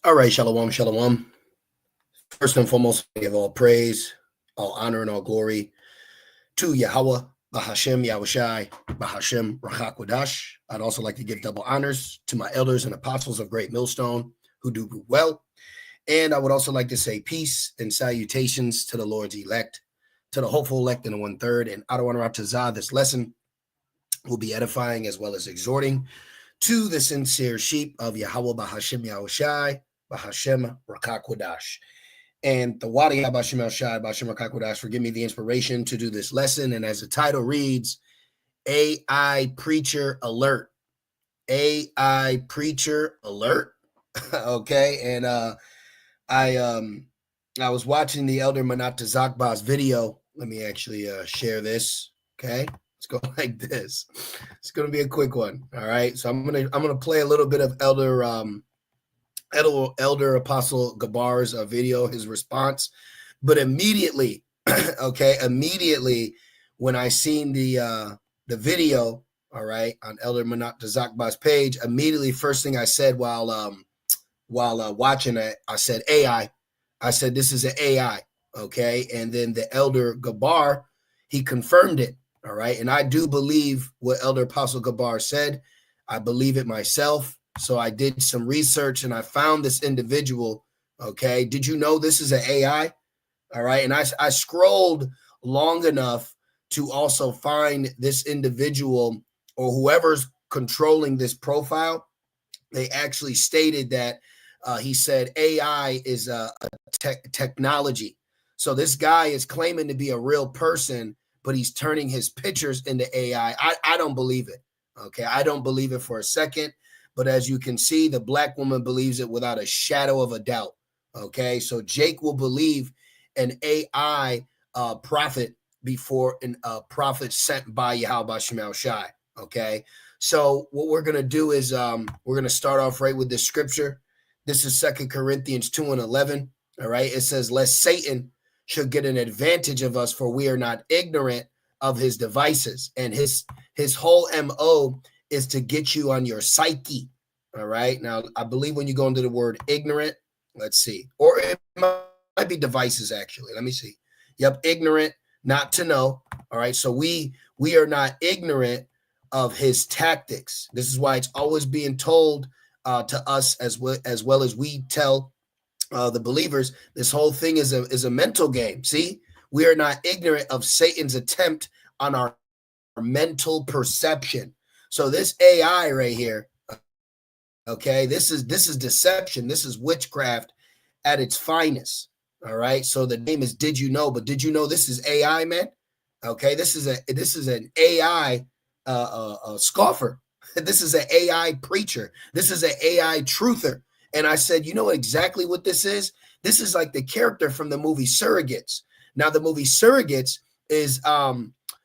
All right, shalom, shalom. First and foremost, I give all praise, all honor, and all glory to Yahweh, Bahashem, Yahushai, Bahashem, Rachakwadash. I'd also like to give double honors to my elders and apostles of Great Millstone who do well. And I would also like to say peace and salutations to the Lord's elect, to the hopeful elect in the 1/3. And Adonai, this lesson will be edifying as well as exhorting to the sincere sheep of Yahweh, Bahashem, Yahushai, Bahashem, Rachakwadash. And the Wadi Bashim El Shai, Bashim Rakakwadash, for giving me the inspiration to do this lesson. And as the title reads, AI Preacher Alert. AI Preacher Alert. Okay. And I was watching the Elder Manat Zakba's video. Let me actually share this. Okay. Let's go like this. It's gonna be a quick one. All right. So I'm gonna play a little bit of Elder Apostle Gabar's video, his response. But immediately, immediately when I seen the video, all right, on Elder Manat Zakba's page, immediately first thing I said while watching it, I said AI. I said this is an AI, okay? And then the Elder Gabar, he confirmed it, all right? And I do believe what Elder Apostle Gabar said. I believe it myself. So I did some research and I found this individual. Okay. Did you know this is an AI? All right. And I scrolled long enough to also find this individual or whoever's controlling this profile. They actually stated that he said AI is a technology. So this guy is claiming to be a real person, but he's turning his pictures into AI. I don't believe it. Okay. I don't believe it for a second. But as you can see, the black woman believes it without a shadow of a doubt. Okay, so Jake will believe an AI prophet before a prophet sent by Yahweh Shemel Shai. Okay, so what we're going to do is we're going to start off right with this scripture. This is 2 Corinthians 2:11. All right, it says, lest Satan should get an advantage of us, for we are not ignorant of his devices. And his whole MO is to get you on your psyche. All right. Now, I believe when you go into the word ignorant, let's see, or it might be devices, actually. Let me see. Yep. Ignorant, not to know. All right. So we are not ignorant of his tactics. This is why it's always being told to us as well as we tell the believers. This whole thing is a mental game. See, we are not ignorant of Satan's attempt on our mental perception. So this AI right here, okay, this is deception. This is witchcraft at its finest. All right. So the name is Did You Know? But did you know this is AI, man? Okay, this is an AI scoffer. This is an AI preacher. This is an AI truther. And I said, you know exactly what this is? This is like the character from the movie Surrogates. Now, the movie Surrogates is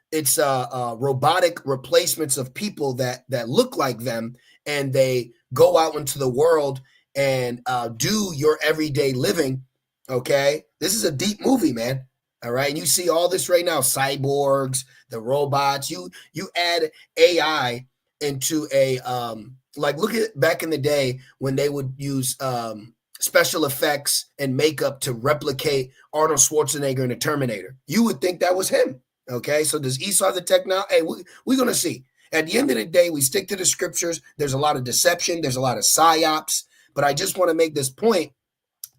it's robotic replacements of people that look like them, and they go out into the world and do your everyday living. Okay, this is a deep movie, man. All right, and you see all this right now: cyborgs, the robots. You add AI into a like, look at back in the day when they would use special effects and makeup to replicate Arnold Schwarzenegger in the Terminator. You would think that was him. Okay, so does Esau the technology? Hey, we're going to see. At the end of the day, we stick to the scriptures. There's a lot of deception. There's a lot of psyops. But I just want to make this point.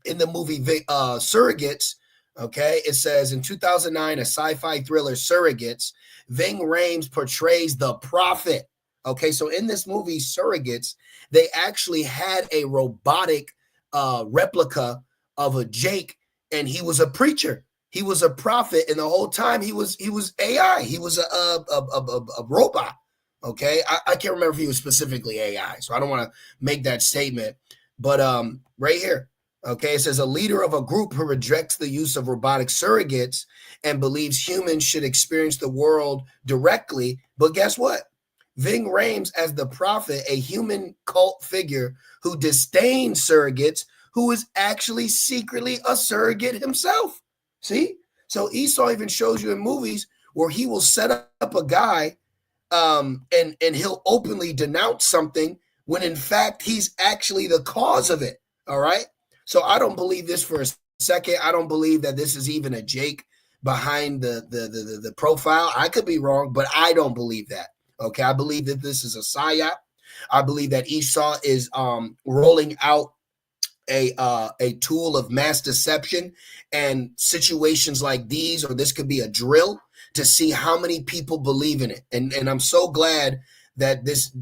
In the movie Surrogates, okay, it says in 2009, a sci-fi thriller, Surrogates, Ving Rhames portrays the prophet. Okay, so in this movie Surrogates, they actually had a robotic replica of a Jake, and he was a preacher. He was a prophet, and the whole time he was AI. He was a robot. Okay, I can't remember if he was specifically AI, so I don't want to make that statement. But right here, okay, it says a leader of a group who rejects the use of robotic surrogates and believes humans should experience the world directly. But guess what? Ving Rhames as the prophet, a human cult figure who disdains surrogates, who is actually secretly a surrogate himself. See? So Esau even shows you in movies where he will set up a guy and he'll openly denounce something when in fact he's actually the cause of it. All right. So I don't believe this for a second. I don't believe that this is even a Jake behind the profile. I could be wrong, but I don't believe that. Okay. I believe that this is a psyop. I believe that Esau is rolling out a tool of mass deception, and situations like these, or this could be a drill to see how many people believe in it. And I'm so glad that this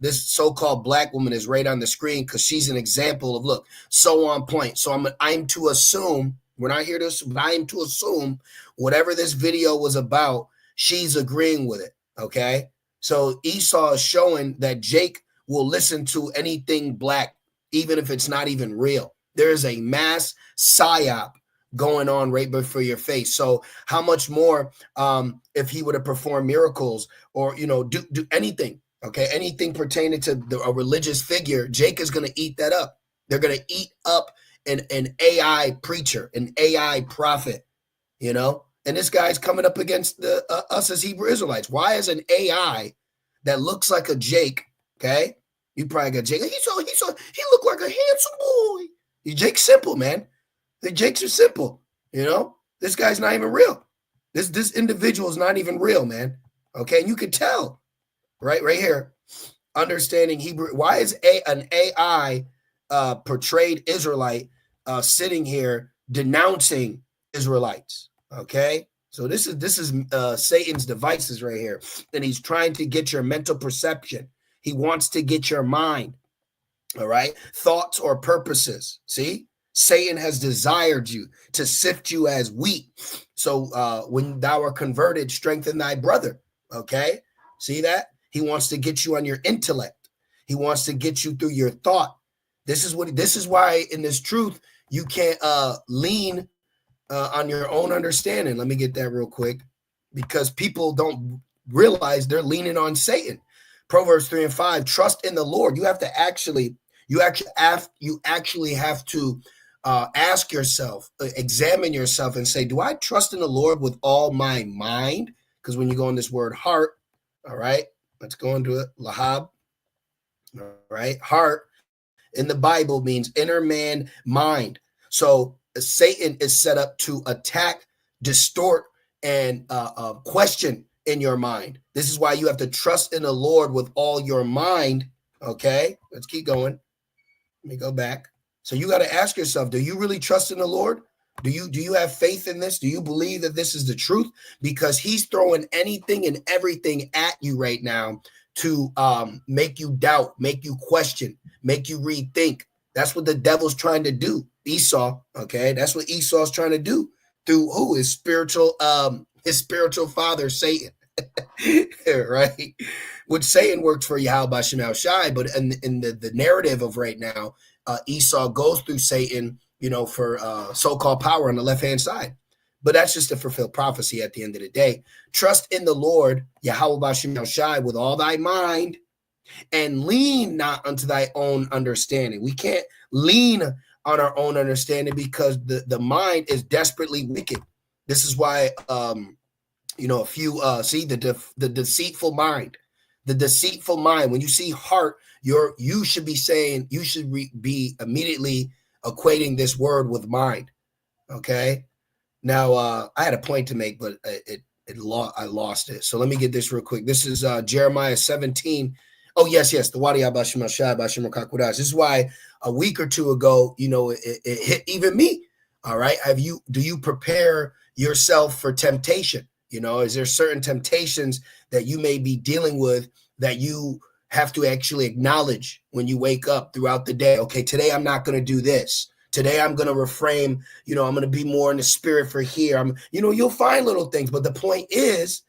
so-called black woman is right on the screen, because she's an example of, look, so on point. So I'm to assume, when I hear this, but I am to assume whatever this video was about, she's agreeing with it. Okay. So Esau is showing that Jake will listen to anything black, even if it's not even real. There is a mass psyop going on right before your face. So how much more if he would have performed miracles, or, you know, do anything, okay, anything pertaining to a religious figure, Jake is going to eat that up. They're going to eat up an AI preacher, an AI prophet, you know, and this guy's coming up against us as Hebrew Israelites. Why is an AI that looks like a Jake, okay? You probably got Jake. He looked like a handsome boy. Jake's simple, man. The Jakes are simple. You know, this guy's not even real. This individual is not even real, man. Okay, and you could tell right here, understanding Hebrew. Why is an AI portrayed Israelite sitting here denouncing Israelites? Okay, so this is Satan's devices right here, and he's trying to get your mental perception. He wants to get your mind, all right? Thoughts or purposes. See, Satan has desired you to sift you as wheat. So when thou art converted, strengthen thy brother, okay? See that? He wants to get you on your intellect. He wants to get you through your thought. This is why in this truth, you can't lean on your own understanding. Let me get that real quick, because people don't realize they're leaning on Satan. Proverbs 3:5, trust in the Lord. You actually have to ask yourself, examine yourself and say, do I trust in the Lord with all my mind? Because when you go in this word heart, all right, let's go into it. Lahab, all right, heart in the Bible means inner man, mind. So Satan is set up to attack, distort, and question in your mind. This is why you have to trust in the Lord with all your mind. Okay, let's keep going. Let me go back. So you got to ask yourself, do you really trust in the Lord? Do you have faith in this? Do you believe that this is the truth? Because he's throwing anything and everything at you right now to make you doubt, make you question, make you rethink. That's what the devil's trying to do. Esau, okay? That's what Esau's trying to do through who? His spiritual father, Satan. Right? Which Satan worked for Yahweh Bashim Shai, but in the narrative of right now, Esau goes through Satan, you know, for so-called power on the left-hand side. But that's just to fulfill prophecy at the end of the day. Trust in the Lord, Yahweh Bashim Shai, with all thy mind, and lean not unto thy own understanding. We can't lean on our own understanding because the mind is desperately wicked. This is why you know, if you see the deceitful mind, when you see heart, you should be saying, you should be immediately equating this word with mind. Okay. Now I had a point to make, but I lost it. So let me get this real quick. This is Jeremiah 17. Oh, yes. The Wadi Abashim Shai Bashim Kakudash. This is why a week or two ago, you know, it hit even me. All right. Do you prepare yourself for temptation? You know, is there certain temptations that you may be dealing with that you have to actually acknowledge when you wake up throughout the day? Okay, today I'm not going to do this. Today I'm going to refrain. You know, I'm going to be more in the spirit for here. You'll find little things. But the point is,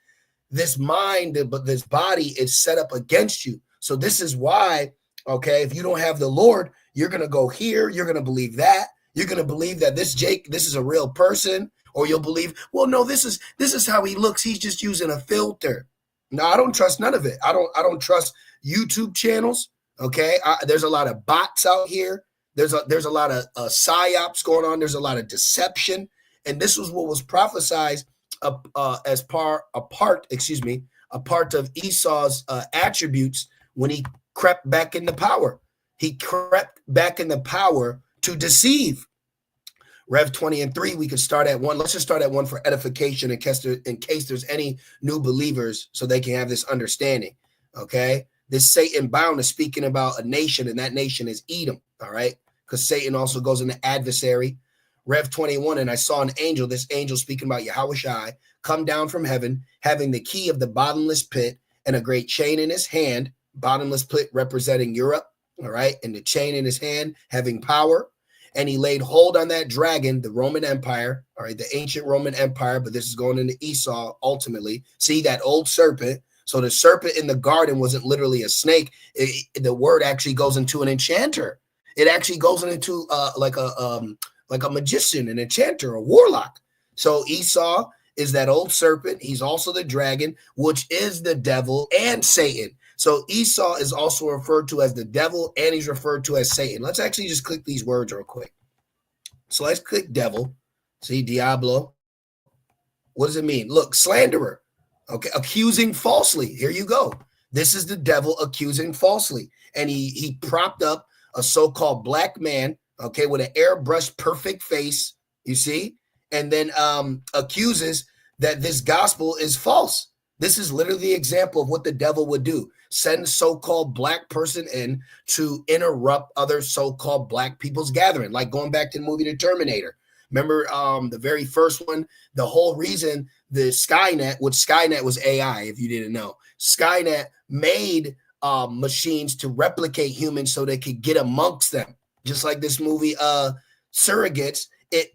this mind, but this body is set up against you. So this is why, okay, if you don't have the Lord, you're going to go here. You're going to believe that. You're going to believe that this is a real person. Or you'll believe, well, no, this is how he looks. He's just using a filter. No, I don't trust none of it. I don't trust YouTube channels. Okay, there's a lot of bots out here. There's a lot of psyops going on. There's a lot of deception, and this was what was prophesied as a part of Esau's attributes when he crept back into power. he crept back in the power to deceive. Rev 20 and 3, we could start at 1. Let's just start at 1 for edification in case there's any new believers so they can have this understanding, okay? This Satan bound is speaking about a nation, and that nation is Edom, all right? Because Satan also goes into adversary. Rev 21, and I saw an angel, this angel speaking about Yahushua, come down from heaven, having the key of the bottomless pit and a great chain in his hand, bottomless pit representing Europe, all right? And the chain in his hand having power. And he laid hold on that dragon, the Roman Empire, all right, the ancient Roman Empire, but this is going into Esau ultimately. See that old serpent. So the serpent in the garden wasn't literally a snake. The word actually goes into an enchanter. It actually goes into like a magician, an enchanter, a warlock. So Esau is that old serpent. He's also the dragon, which is the devil and Satan. So Esau is also referred to as the devil, and he's referred to as Satan. Let's actually just click these words real quick. So let's click devil. See, Diablo. What does it mean? Look, slanderer. Okay, accusing falsely. Here you go. This is the devil accusing falsely. And he propped up a so-called black man, okay, with an airbrushed perfect face, you see, and then accuses that this gospel is false. This is literally the example of what the devil would do. Send a so-called black person in to interrupt other so-called black people's gathering, like going back to the movie The Terminator. Remember the very first one, the whole reason the Skynet, which Skynet was AI, if you didn't know, Skynet made machines to replicate humans so they could get amongst them. Just like this movie, Surrogates,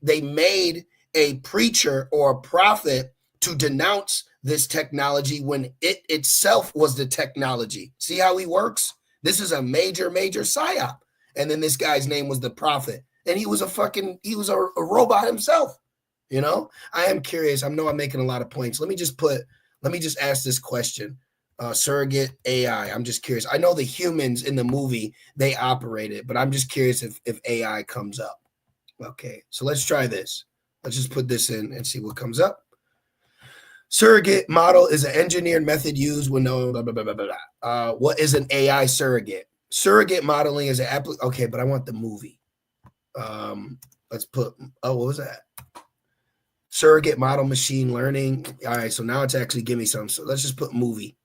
they made a preacher or a prophet to denounce this technology when it itself was the technology. See how he works? This is a major, major psyop. And then this guy's name was the prophet. And he was a robot himself. You know, I am curious. I know I'm making a lot of points. Let me just ask this question. Surrogate AI. I'm just curious. I know the humans in the movie, they operate it, but I'm just curious if AI comes up. Okay, so let's try this. Let's just put this in and see what comes up. Surrogate model is an engineered method used when no blah, blah, blah, blah, blah. What is an AI surrogate? Surrogate modeling is an okay, but I want the movie. Let's put, what was that? Surrogate model machine learning. All right, so now it's actually giving me some. So let's just put movie.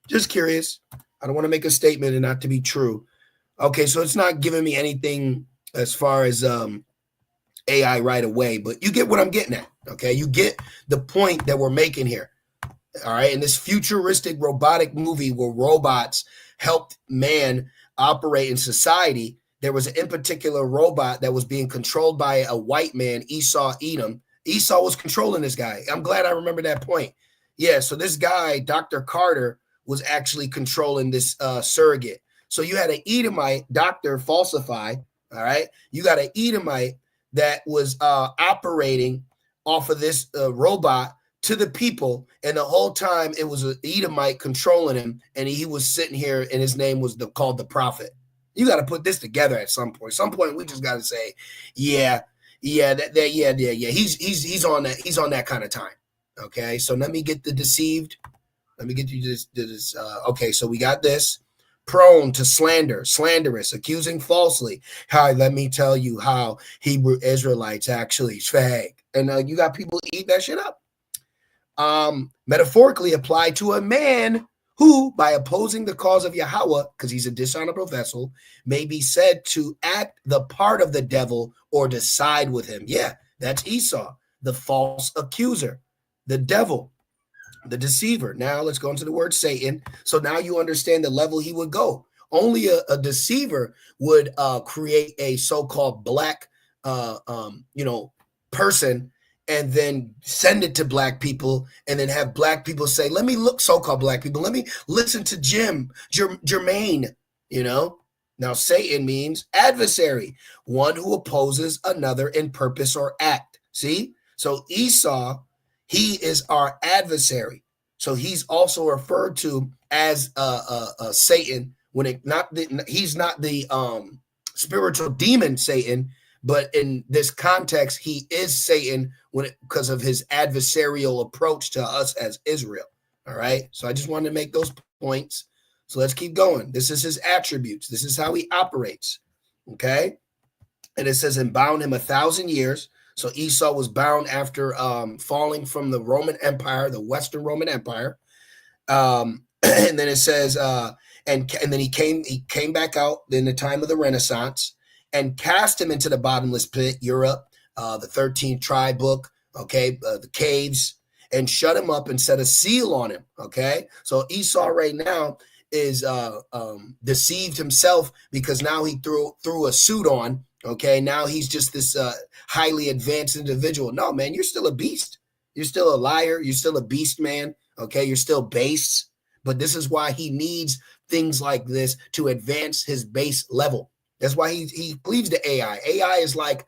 Just curious. I don't want to make a statement and not to be true. Okay, so it's not giving me anything as far as AI right away, but you get what I'm getting at. Okay, you get the point that we're making here. All right, in this futuristic robotic movie where robots helped man operate in society, there was in particular robot that was being controlled by a white man, Esau Edom. Esau was controlling this guy. I'm glad I remember that point. Yeah, so this guy, Dr. Carter, was actually controlling this surrogate. So you had an Edomite, Dr. Falsify, all right? You got an Edomite that was operating off of this robot to the people, and the whole time it was an Edomite controlling him, and he was sitting here, and his name was called the prophet. You got to put this together at some point. Some point we just got to say, yeah. He's on that. He's on that kind of time. Okay, so let me get the deceived. Let me get you this. Okay, so we got this. Prone to slander, slanderous, accusing falsely. Hi, let me tell you how Hebrew Israelites actually fake. And you got people eat that shit up. Metaphorically applied to a man who, by opposing the cause of Yahweh, because he's a dishonorable vessel, may be said to act the part of the devil or to side with him. Yeah, that's Esau, the false accuser, the devil, the deceiver. Now let's go into the word Satan. So now you understand the level he would go. Only a deceiver would create a so-called black, person, and then send it to black people, and then have black people say, let me look, so-called black people, let me listen to Jermaine, Now, Satan means adversary, one who opposes another in purpose or act. See? So Esau, he is our adversary. So he's also referred to as Satan he's not the spiritual demon Satan, but in this context, he is Satan because of his adversarial approach to us as Israel. All right. So I just wanted to make those points So let's keep going. This is his attributes. This is how he operates. Okay. And it says, and bound him 1,000 years. So Esau was bound after falling from the Roman Empire, the Western Roman Empire. And then it says, and then he came back out in the time of the Renaissance and cast him into the bottomless pit, Europe, the 13th tribe book, okay, the caves, and shut him up and set a seal on him. Okay, so Esau right now is deceived himself because now he threw a suit on. Okay, now he's just this highly advanced individual. No, man, you're still a beast. You're still a liar. You're still a beast, man. Okay, you're still base. But this is why he needs things like this to advance his base level. That's why he cleaves to AI. AI is like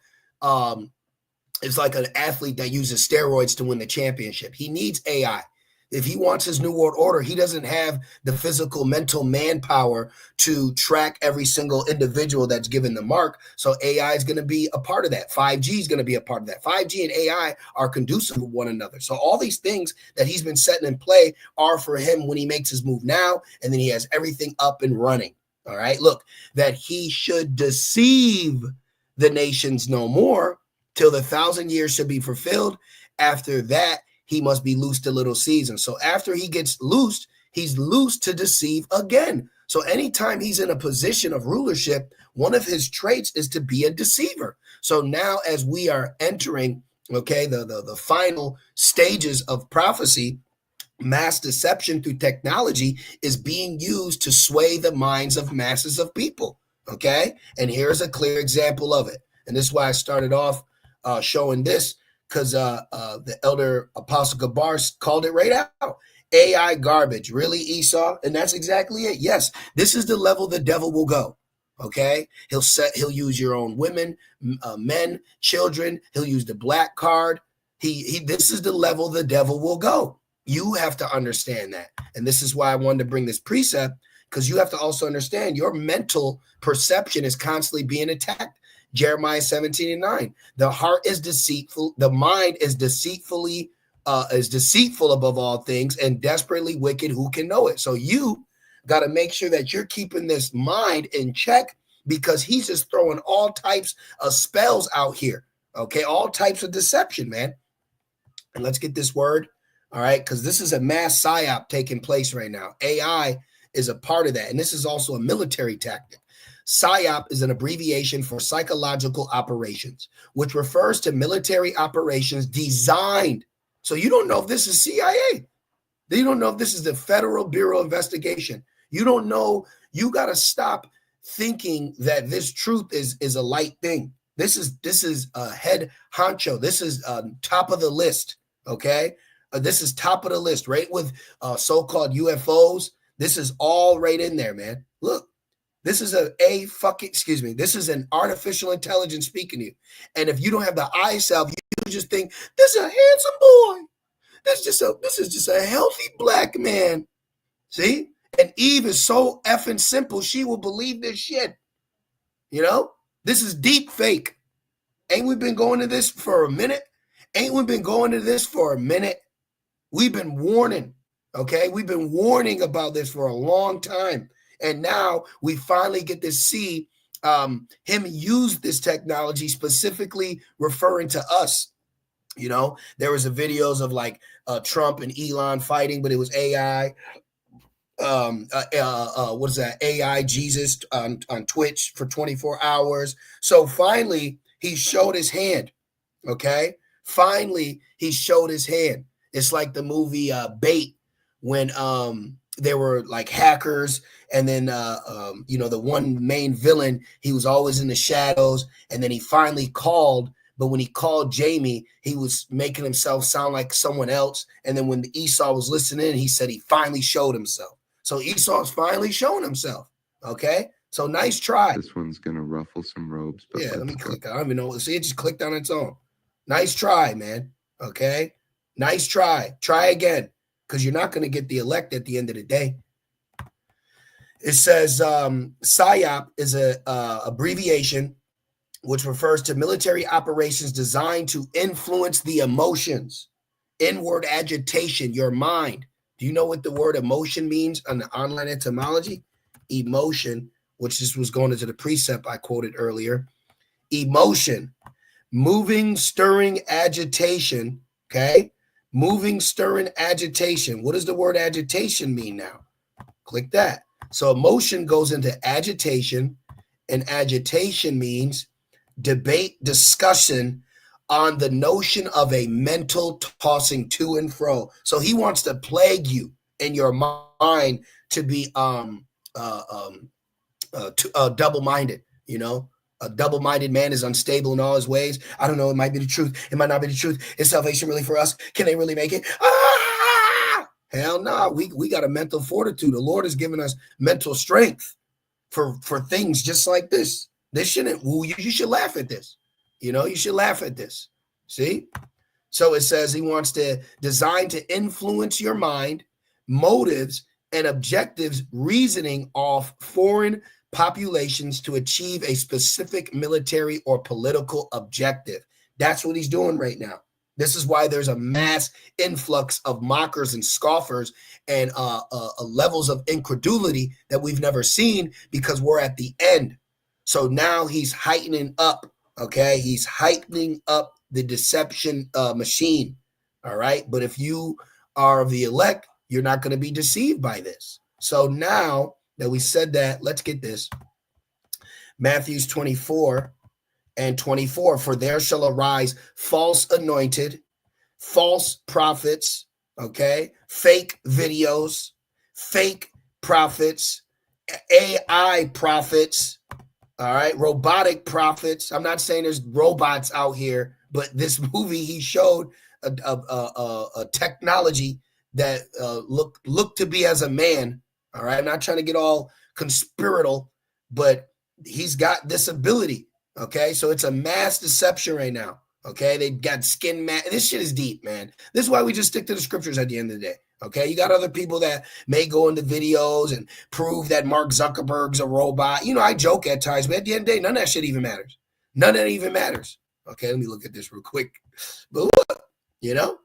it's like an athlete that uses steroids to win the championship. He needs AI. If he wants his new world order, he doesn't have the physical, mental manpower to track every single individual that's given the mark. So AI is going to be a part of that. 5G is going to be a part of that. 5G and AI are conducive with one another. So all these things that he's been setting in play are for him when he makes his move now, and then he has everything up and running. All right, look, that he should deceive the nations no more till the 1,000 years should be fulfilled. After that, he must be loosed a little season. So after he gets loosed, he's loosed to deceive again. So anytime he's in a position of rulership, one of his traits is to be a deceiver. So now as we are entering, okay, the final stages of prophecy, mass deception through technology is being used to sway the minds of masses of people. Okay. And here's a clear example of it. And this is why I started off showing this, because the elder Apostle Gabar called it right out. AI garbage. Really, Esau? And that's exactly it. Yes, this is the level the devil will go. Okay? He'll use your own women, men, children. He'll use the black card. This is the level the devil will go. You have to understand that. And this is why I wanted to bring this precept, because you have to also understand your mental perception is constantly being attacked. Jeremiah 17:9. The heart is deceitful, the mind is deceitful above all things, and desperately wicked. Who can know it? So you got to make sure that you're keeping this mind in check, because he's just throwing all types of spells out here. Okay, all types of deception, man. And let's get this word, all right, because this is a mass psyop taking place right now. AI is a part of that, and this is also a military tactic. PSYOP is an abbreviation for psychological operations, which refers to military operations designed. So you don't know if this is CIA. You don't know if this is the Federal Bureau of Investigation. You don't know. You got to stop thinking that this truth is a light thing. This is a head honcho. This is top of the list. Okay. This is top of the list, right? With so-called UFOs. This is all right in there, man. Look. This is this is an artificial intelligence speaking to you. And if you don't have the eye salve, you just think, this is a handsome boy. This is just a healthy black man. See? And Eve is so effing simple, she will believe this shit. You know? This is deep fake. Ain't we been going to this for a minute? We've been warning, okay? We've been warning about this for a long time. And now we finally get to see him use this technology, specifically referring to us. You know, there was videos of like Trump and Elon fighting, but it was AI. What is that? AI Jesus on Twitch for 24 hours. So finally, he showed his hand. Okay. Finally, he showed his hand. It's like the movie Bait, when there were like hackers, and then the one main villain, he was always in the shadows, and then he finally called. But when he called Jamie, he was making himself sound like someone else. And then when Esau was listening, he said he finally showed himself. So Esau's finally showing himself. Okay, so nice try. This one's gonna ruffle some robes. But yeah, let me click. I don't even know. See, it just clicked on its own. Nice try, man. Okay, nice try. Try again, because you're not going to get the elect at the end of the day. It says PSYOP is a abbreviation which refers to military operations designed to influence the emotions, inward agitation, your mind, Do you know what the word emotion means on the online etymology? Emotion, which this was going into the precept I quoted earlier. Emotion, moving, stirring, agitation. Okay. Moving, stirring, agitation. What does the word agitation mean now? Click that. So emotion goes into agitation, and agitation means debate, discussion on the notion of a mental tossing to and fro. So he wants to plague you in your mind to be double-minded. You know, a double-minded man is unstable in all his ways. I don't know. It might be the truth. It might not be the truth. Is salvation really for us? Can they really make it? Ah! Hell no. Nah. We got a mental fortitude. The Lord has given us mental strength for things just like this. This shouldn't woo you. You should laugh at this. You know, you should laugh at this. See? So it says he wants to design to influence your mind, motives, and objectives, reasoning off foreign populations to achieve a specific military or political objective. That's what he's doing right now. This is why there's a mass influx of mockers and scoffers and levels of incredulity that we've never seen, because we're at the end. So now he's heightening up, okay? He's heightening up the deception machine, all right? But if you are of the elect, you're not going to be deceived by this. So now that we said that, let's get this. Matthew 24 and 24, for there shall arise false anointed, false prophets, okay, fake videos, fake prophets, AI prophets, all right, robotic prophets. I'm not saying there's robots out here, but this movie, he showed a technology that looked to be as a man, all right? I'm not trying to get all conspiratorial, but he's got this ability. Okay, so it's a mass deception right now. Okay, they got skin mask. This shit is deep, man. This is why we just stick to the scriptures at the end of the day. Okay, you got other people that may go into videos and prove that Mark Zuckerberg's a robot. You know, I joke at times, but at the end of the day, none of that shit even matters. None of that even matters. Okay, let me look at this real quick. But look, you know,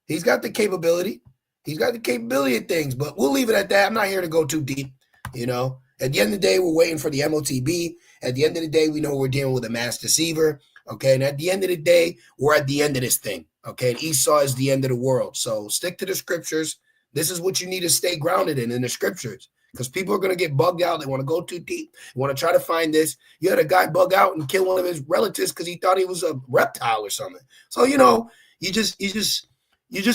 he's got the capability. He's got the capability of things, but we'll leave it at that. I'm not here to go too deep, you know. At the end of the day, we're waiting for the MOTB. At the end of the day, we know we're dealing with a mass deceiver. Okay. And at the end of the day, we're at the end of this thing. Okay. And Esau is the end of the world. So stick to the scriptures. This is what you need to stay grounded in the scriptures, because people are going to get bugged out. They want to go too deep. They want to try to find this. You had a guy bug out and kill one of his relatives because he thought he was a reptile or something. So, you know, you're just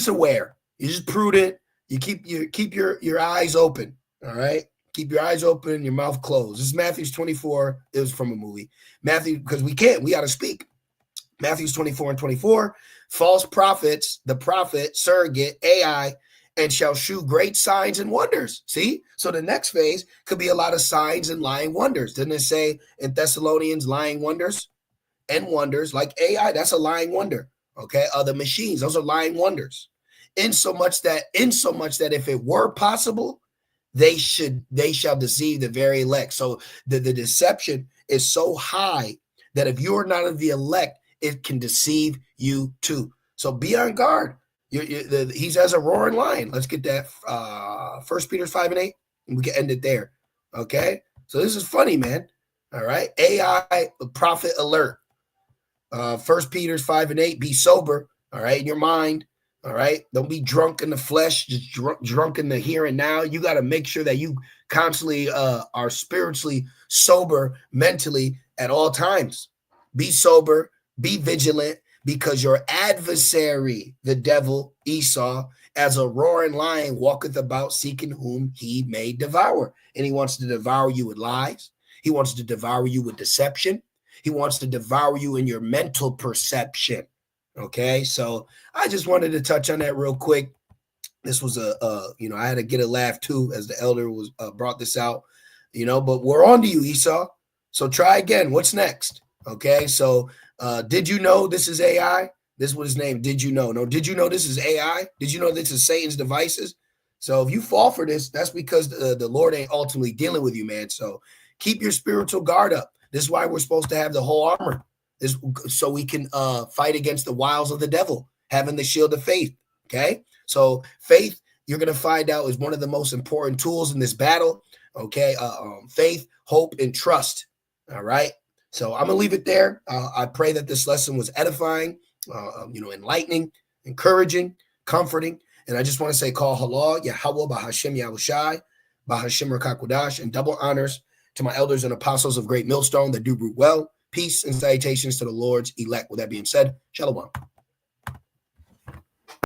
aware. You're just prudent. You keep your eyes open. All right. Keep your eyes open, your mouth closed. This is Matthew 24. It was from a movie. Matthew, because we got to speak. Matthew 24 and 24. False prophets, the prophet, surrogate, AI, and shall shew great signs and wonders. See? So the next phase could be a lot of signs and lying wonders. Didn't it say in Thessalonians, lying wonders and wonders? Like AI, that's a lying wonder. Okay. The machines, those are lying wonders. In so much that if it were possible, they shall deceive the very elect. So the deception is so high that if you're not of the elect, it can deceive you too. So be on guard. He's as a roaring lion. Let's get that 1 Peter 5 and 8, and we can end it there. Okay. So this is funny, man. All right. AI prophet alert. 1 Peter 5 and 8, be sober. All right. In your mind. All right. Don't be drunk in the flesh, just drunk in the here and now. You got to make sure that you constantly are spiritually sober mentally at all times. Be sober, be vigilant, because your adversary, the devil, Esau, as a roaring lion, walketh about seeking whom he may devour. And he wants to devour you with lies. He wants to devour you with deception. He wants to devour you in your mental perception. Okay, so I just wanted to touch on that real quick. This was I had to get a laugh too, as the elder was brought this out, but we're on to you, Esau. So try again. What's next? Okay, so did you know this is AI? This is what his name. Did you know? No, did you know this is AI? Did you know this is Satan's devices? So if you fall for this, that's because the Lord ain't ultimately dealing with you, man. So keep your spiritual guard up. This is why we're supposed to have the whole armor. Is so we can fight against the wiles of the devil, having the shield of faith. Okay, so faith you're going to find out is one of the most important tools in this battle. Okay. Faith, hope, and trust. All right. So I'm going to leave it there. I pray that this lesson was edifying, enlightening, encouraging, comforting. And I just want to say, call halal, Yahweh, Bahashem, Yahushai, Bahashem, Rakakwadash, and double honors to my elders and apostles of Great Millstone that do root well. Peace and salutations to the Lord's elect. With that being said, Shalom.